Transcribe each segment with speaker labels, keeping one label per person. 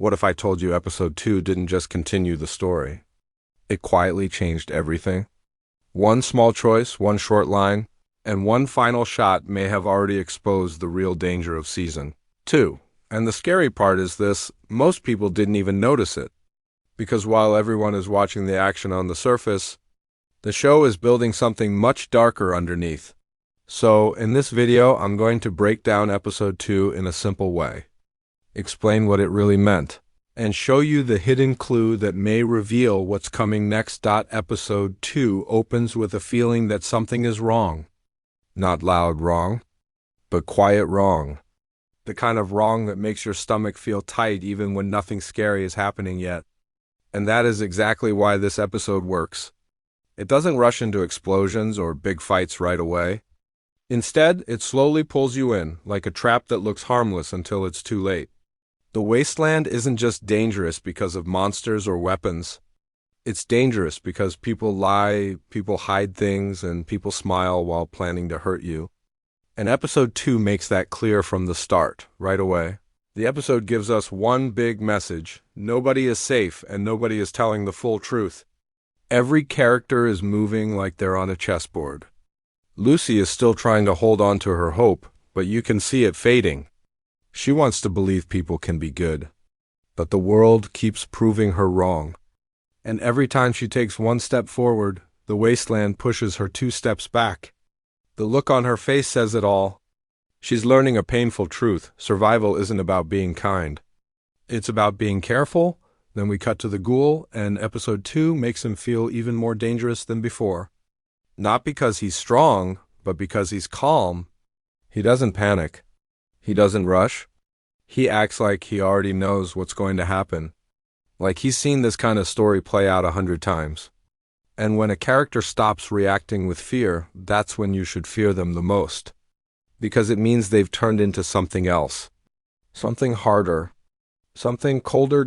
Speaker 1: What if I told you episode 2 didn't just continue the story? It quietly changed everything. One small choice, one short line, and one final shot may have already exposed the real danger of season 2. And the scary part is this: most people didn't even notice it. Because while everyone is watching the action on the surface, the show is building something much darker underneath. So, in this video, I'm going to break down episode 2 in a simple way, explain what it really meant, and show you the hidden clue that may reveal what's coming next. Episode 2 opens with a feeling that something is wrong. Not loud wrong, but quiet wrong. The kind of wrong that makes your stomach feel tight even when nothing scary is happening yet. And that is exactly why this episode works. It doesn't rush into explosions or big fights right away. Instead, it slowly pulls you in, like a trap that looks harmless until it's too late. The Wasteland isn't just dangerous because of monsters or weapons. It's dangerous because people lie, people hide things, and people smile while planning to hurt you. And episode 2 makes that clear from the start, right away. The episode gives us one big message: nobody is safe and nobody is telling the full truth. Every character is moving like they're on a chessboard. Lucy is still trying to hold on to her hope, but you can see it fading. She wants to believe people can be good, but the world keeps proving her wrong. And every time she takes one step forward, the Wasteland pushes her 2 steps back. The look on her face says it all. She's learning a painful truth: survival isn't about being kind. It's about being careful. Then we cut to the Ghoul, and episode 2 makes him feel even more dangerous than before. Not because he's strong, but because he's calm. He doesn't panic. He doesn't rush. He acts like he already knows what's going to happen. Like he's seen this kind of story play out 100 times. And when a character stops reacting with fear, that's when you should fear them the most. Because it means they've turned into something else. Something harder. Something colder.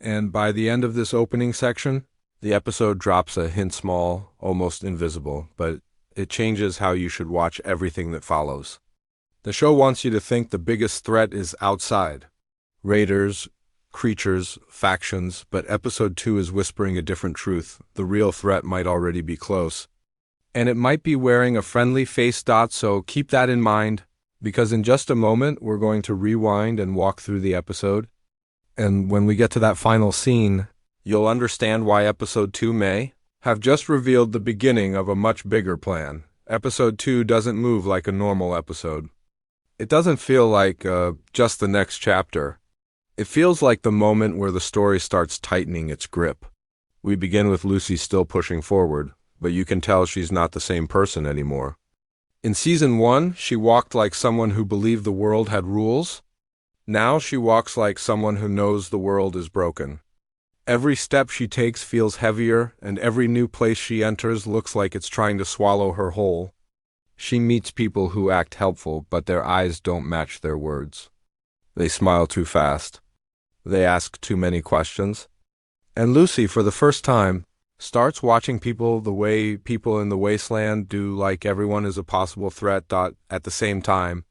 Speaker 1: And by the end of this opening section, the episode drops a hint, small, almost invisible, but it changes how you should watch everything that follows. The show wants you to think the biggest threat is outside. Raiders, creatures, factions, but episode 2 is whispering a different truth. The real threat might already be close. And it might be wearing a friendly face. So keep that in mind, because in just a moment we're going to rewind and walk through the episode. And when we get to that final scene, you'll understand why episode 2 may have just revealed the beginning of a much bigger plan. Episode 2 doesn't move like a normal episode. It doesn't feel like just the next chapter. It feels like the moment where the story starts tightening its grip. We begin with Lucy still pushing forward, but you can tell she's not the same person anymore. In season 1, she walked like someone who believed the world had rules. Now she walks like someone who knows the world is broken. Every step she takes feels heavier, and every new place she enters looks like it's trying to swallow her whole. She meets people who act helpful, but their eyes don't match their words. They smile too fast. They ask too many questions. And Lucy, for the first time, starts watching people the way people in the Wasteland do, like everyone is a possible threat. At the same time,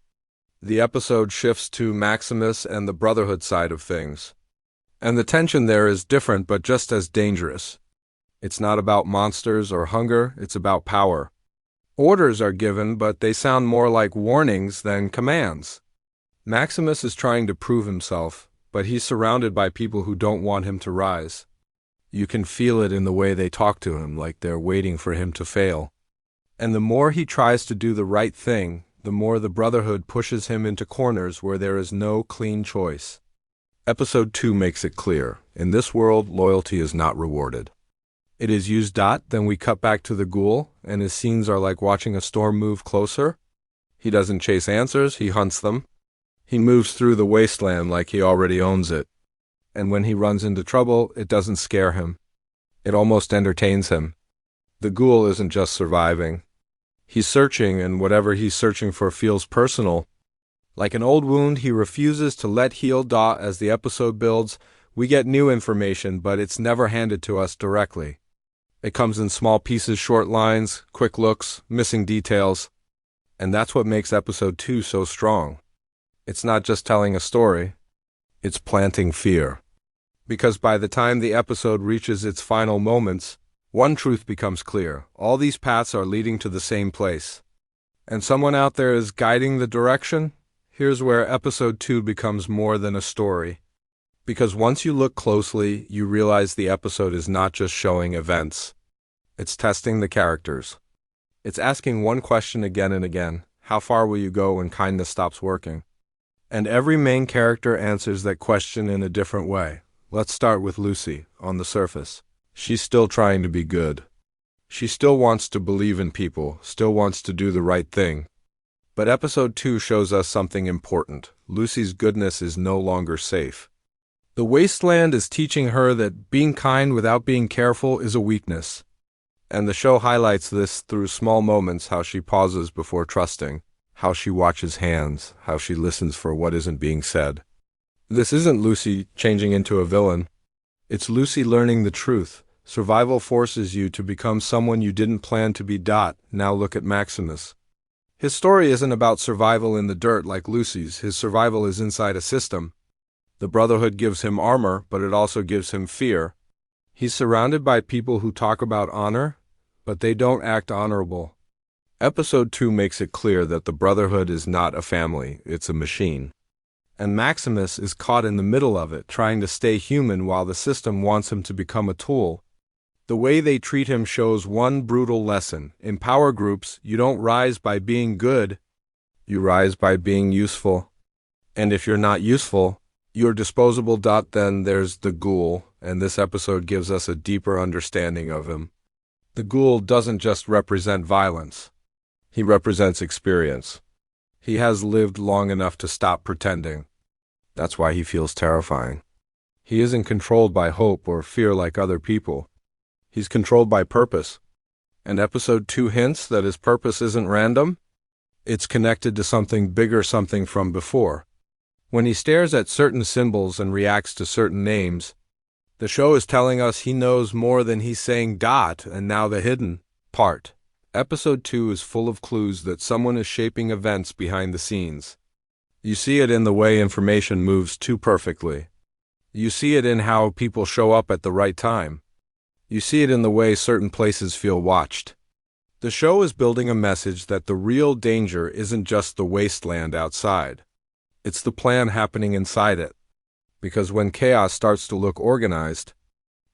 Speaker 1: the episode shifts to Maximus and the Brotherhood side of things. And the tension there is different, but just as dangerous. It's not about monsters or hunger, it's about power. Orders are given, but they sound more like warnings than commands. Maximus is trying to prove himself, but he's surrounded by people who don't want him to rise. You can feel it in the way they talk to him, like they're waiting for him to fail. And the more he tries to do the right thing, the more the Brotherhood pushes him into corners where there is no clean choice. Episode 2 makes it clear: in this world, loyalty is not rewarded. It is used. Then we cut back to the Ghoul, and his scenes are like watching a storm move closer. He doesn't chase answers, he hunts them. He moves through the Wasteland like he already owns it. And when he runs into trouble, it doesn't scare him. It almost entertains him. The Ghoul isn't just surviving. He's searching, and whatever he's searching for feels personal. Like an old wound he refuses to let heal. As the episode builds, we get new information, but it's never handed to us directly. It comes in small pieces, short lines, quick looks, missing details. And that's what makes episode 2 so strong. It's not just telling a story, it's planting fear. Because by the time the episode reaches its final moments, one truth becomes clear. All these paths are leading to the same place. And someone out there is guiding the direction? Here's where episode 2 becomes more than a story. Because once you look closely, you realize the episode is not just showing events. It's testing the characters. It's asking one question again and again. How far will you go when kindness stops working? And every main character answers that question in a different way. Let's start with Lucy, on the surface. She's still trying to be good. She still wants to believe in people, still wants to do the right thing. But episode 2 shows us something important. Lucy's goodness is no longer safe. The Wasteland is teaching her that being kind without being careful is a weakness. And the show highlights this through small moments, how she pauses before trusting, how she watches hands, how she listens for what isn't being said. This isn't Lucy changing into a villain. It's Lucy learning the truth. Survival forces you to become someone you didn't plan to be. Now look at Maximus. His story isn't about survival in the dirt like Lucy's. His survival is inside a system. The Brotherhood gives him armor, but it also gives him fear. He's surrounded by people who talk about honor, but they don't act honorable. Episode 2 makes it clear that the Brotherhood is not a family, it's a machine. And Maximus is caught in the middle of it, trying to stay human while the system wants him to become a tool. The way they treat him shows one brutal lesson. In power groups, you don't rise by being good, you rise by being useful. And if you're not useful, you're disposable. Then there's the Ghoul, and this episode gives us a deeper understanding of him. The Ghoul doesn't just represent violence. He represents experience. He has lived long enough to stop pretending. That's why he feels terrifying. He isn't controlled by hope or fear like other people. He's controlled by purpose. And episode 2 hints that his purpose isn't random. It's connected to something bigger, something from before. When he stares at certain symbols and reacts to certain names, the show is telling us he knows more than he's saying. And now the hidden part. Episode 2 is full of clues that someone is shaping events behind the scenes. You see it in the way information moves too perfectly. You see it in how people show up at the right time. You see it in the way certain places feel watched. The show is building a message that the real danger isn't just the wasteland outside. It's the plan happening inside it. Because when chaos starts to look organized,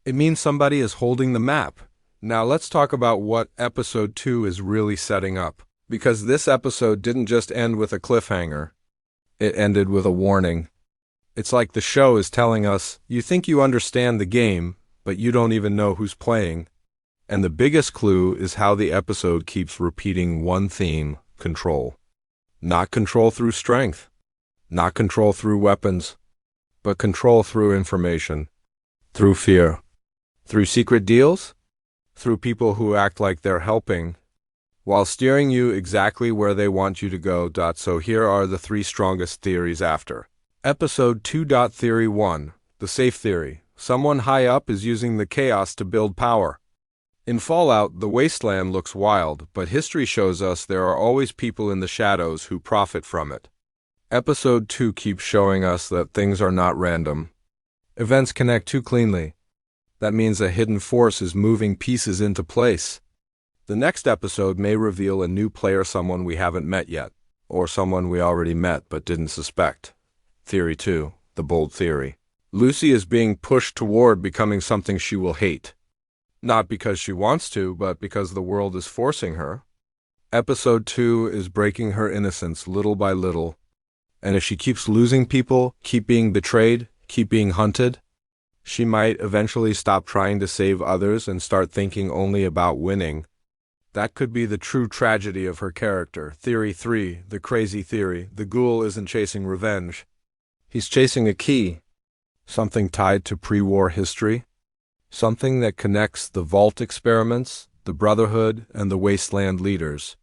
Speaker 1: it means somebody is holding the map. Now let's talk about what episode 2 is really setting up. Because this episode didn't just end with a cliffhanger. It ended with a warning. It's like the show is telling us, you think you understand the game, but you don't even know who's playing. And the biggest clue is how the episode keeps repeating one theme: control. Not control through strength. Not control through weapons. But control through information. Through fear. Through secret deals. Through people who act like they're helping, while steering you exactly where they want you to go. So here are the 3 strongest theories after. Episode 2. Theory 1. The safe theory. Someone high up is using the chaos to build power. In Fallout, the wasteland looks wild, but history shows us there are always people in the shadows who profit from it. Episode 2 keeps showing us that things are not random. Events connect too cleanly. That means a hidden force is moving pieces into place. The next episode may reveal a new player, someone we haven't met yet, or someone we already met but didn't suspect. Theory 2. The bold theory. Lucy is being pushed toward becoming something she will hate. Not because she wants to, but because the world is forcing her. Episode 2 is breaking her innocence little by little. And if she keeps losing people, keep being betrayed, keep being hunted, she might eventually stop trying to save others and start thinking only about winning. That could be the true tragedy of her character. Theory 3, the crazy theory. The Ghoul isn't chasing revenge. He's chasing a key. Something tied to pre-war history. Something that connects the Vault experiments, the Brotherhood, and the Wasteland leaders.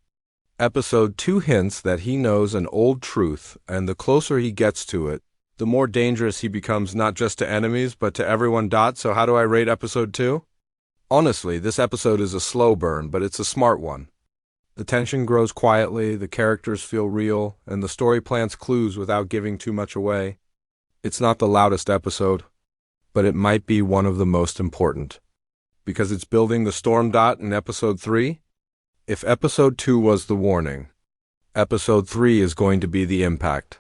Speaker 1: Episode 2 hints that he knows an old truth, and the closer he gets to it, the more dangerous he becomes, not just to enemies, but to everyone. So how do I rate episode 2? Honestly, this episode is a slow burn, but it's a smart one. The tension grows quietly, the characters feel real, and the story plants clues without giving too much away. It's not the loudest episode, but it might be one of the most important. Because it's building the storm dot in episode 3? If episode 2 was the warning, episode 3 is going to be the impact.